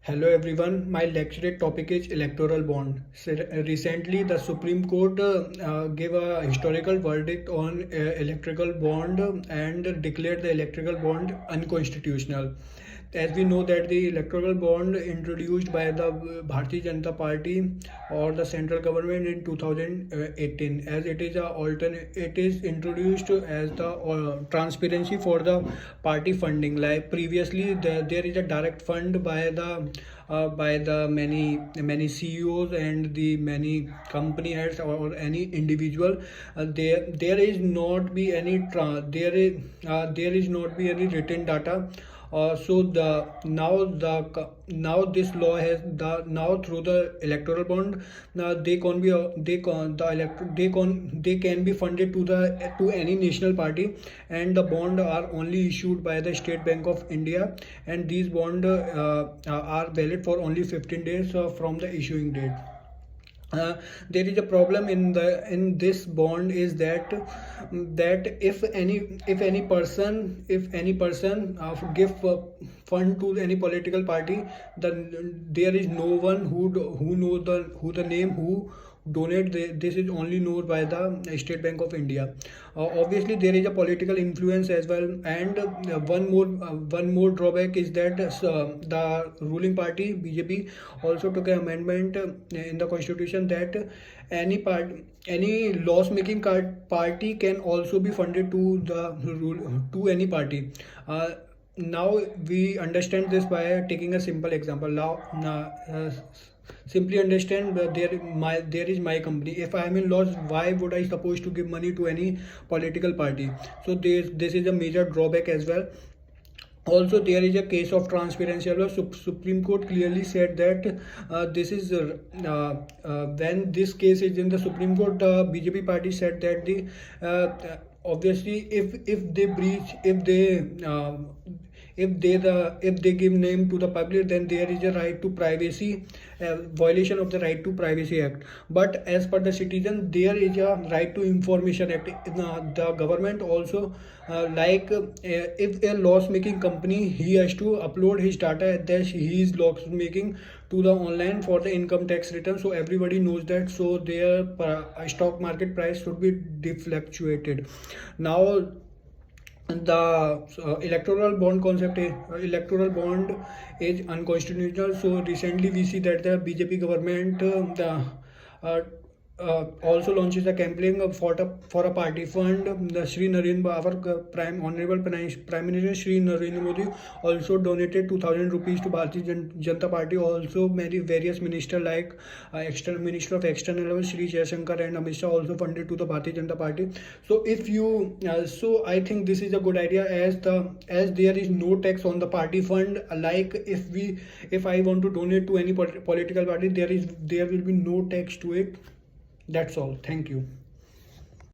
Hello everyone, my lecture topic is electoral bond. Recently, the Supreme Court gave a historical verdict on electoral bond and declared the electoral bond unconstitutional. As we know that the electoral bond introduced by the Bharatiya Janata Party or the central government in 2018, as it is a alternate, it is introduced as the transparency for the party funding. Like previously, there is a direct fund by the many CEOs and the many company heads or any individual. There is not be any there is not be any written data. So the now this law has the now through the electoral bond, they can be they can be funded to any national party, and the bond are only issued by the State Bank of India, and these bond are valid for only 15 days from the issuing date. There is a problem in this bond is that if any person give fund to any political party, then there is no one who knows the name who donate. This is only known by the State Bank of India. Obviously there is a political influence as well, and one more drawback is that the ruling party BJP also took an amendment in the constitution that any loss making party can also be funded to any party. Now we understand this by taking a simple example. Simply understand that there is my company. If I am in loss, why would I supposed to give money to any political party? So this is a major drawback as well. Also there is a case of transparency. Supreme Court clearly said that this is when this case is in the Supreme Court, the BJP party said that the obviously if they breach if they give name to the public, then there is a right to privacy, violation of the right to privacy act. But as per the citizen, there is a right to information act. The government also if a loss making company, he has to upload his data that he is loss making to the online for the income tax return, so everybody knows that. So their stock market price should be defluctuated. Now the electoral bond concept is electoral bond is unconstitutional. So recently we see that the BJP government also launches a campaign for a party fund. The Shri Narendra, our Prime Minister Shri Narendra Modi also donated 2,000 rupees to Bharatiya Janata Party. Also many various minister like external Minister of External Affairs Shri Jaishankar and Amit Shah also funded to the Bharatiya Janata Party. So if you so I think this is a good idea, as there is no tax on the party fund. Like if I want to donate to any political party, there will be no tax to it. That's all. Thank you.